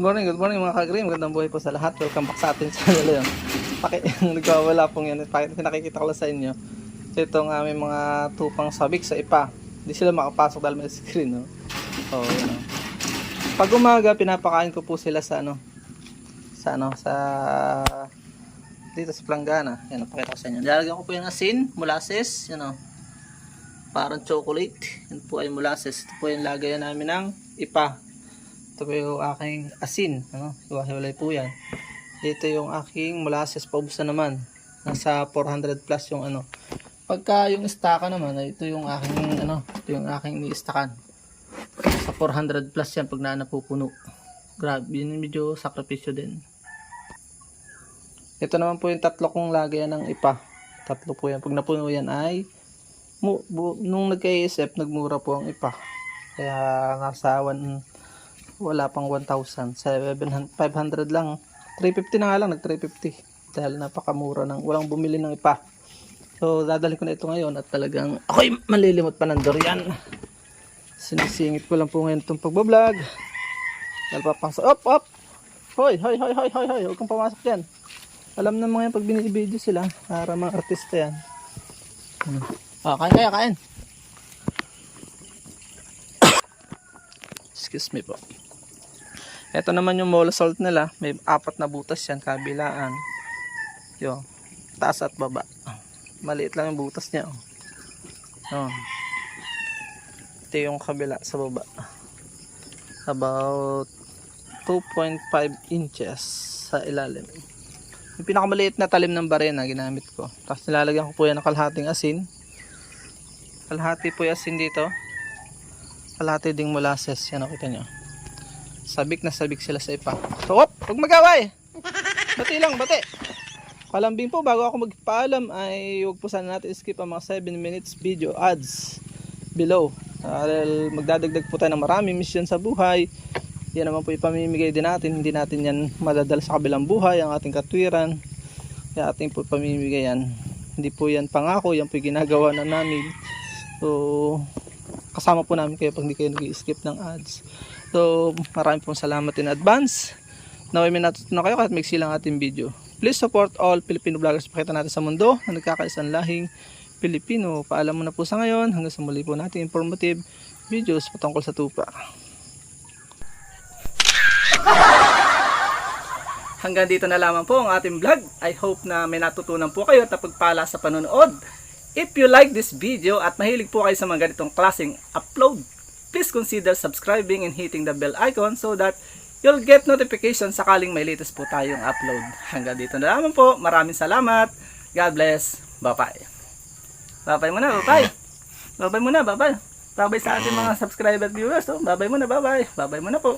good morning mga ka-Grim. Magandang buhay po sa lahat. Welcome back sa atin sa channel yun. Nagkawala pong yan. Pinakikita ko lang sa inyo. So itong aming mga tupang sabik sa ipa. Hindi sila makapasok dahil may screen. No? So, yun. Pag umaga, pinapakain ko po sila sa dito sa planggana. Yan, pakita ko sa inyo. Lalagyan ko po yung asin, molasses. Yan o. Parang chocolate. Yan po ay molasses. Ito po yung lagayan namin ng ipa. Ito po yung aking asin, hiwa-hiwalay po yan. Dito yung aking molasses, paubos na naman. Nasa 400 plus yung Pagka yung istaka naman, ito yung aking ito yung aking ni-istakan. Sa 400 plus yan pag napupuno. Grabe, yun medyo sakripisyo din. Ito naman po yung tatlo kong lagayan ng ipa. Tatlo po yan. Pag napuno yan ay nung nagka-ASF, nagmura po ang ipa. Kaya nasa wala pang 1,000, 500 lang, 350 na nga lang, nag 350 dahil napakamura ng walang bumili ng ipa. So dadalhin ko na ito ngayon at talagang ako'y malilimot pa ng durian. Sinisingit ko lang po ngayon itong pagbablog dahil papasok, op, hoy, huwag kang pamasok dyan. Alam na mga yan pag binibideo sila, para mga artista yan. Kain. Excuse me po. Ito naman yung mola salt nila. May 4 na butas yan, kabilaan. Yo, taas at baba. Maliit lang yung butas niya. Ito yung kabila sa baba. About 2.5 inches sa ilalim. Yung pinakamaliit na talim ng barena ginamit ko. Tapos nilalagyan ko po yan ng kalahating asin. Kalahati po yung asin dito. Kalahati ding molasses. Yan, nakita nyo. Sabik na sabik sila sa ipa. So, huwag mag-away. Bati lang, bati. Palambing po, bago ako magpaalam ay huwag po sana natin skip ang mga 7 minutes video ads below. Magdadagdag po tayo ng maraming mission sa buhay. Yan naman po ipamimigay din natin. Hindi natin yan madadala sa kabilang buhay, ang ating katwiran. Kaya ating po ipamimigay yan. Hindi po yan pangako, yan po ginagawa na namin. So, kasama po namin kayo pag hindi kayo nag-skip ng ads. So, maraming pong salamat in advance. Naway may natutunan kayo kahit maiksi lang ating video. Please support all Filipino vloggers pakita natin sa mundo na nagkakaisang lahing Pilipino. Paalam mo na po sa ngayon. Hanggang sa muli po natin informative videos patungkol sa tupa. Hanggang dito na lamang po ang ating vlog. I hope na may natutunan po kayo at napagpala sa panonood. If you like this video at mahilig po kayo sa mga ganitong klaseng upload, please consider subscribing and hitting the bell icon so that you'll get notification sakaling may latest po tayong upload. Hanggang dito na lamang po. Maraming salamat. God bless. Bye-bye. Bye-bye muna. Bye-bye. Bye-bye muna. Bye-bye. Bye-bye sa ating mga subscriber viewers. Bye-bye muna. Bye-bye. Bye-bye muna po.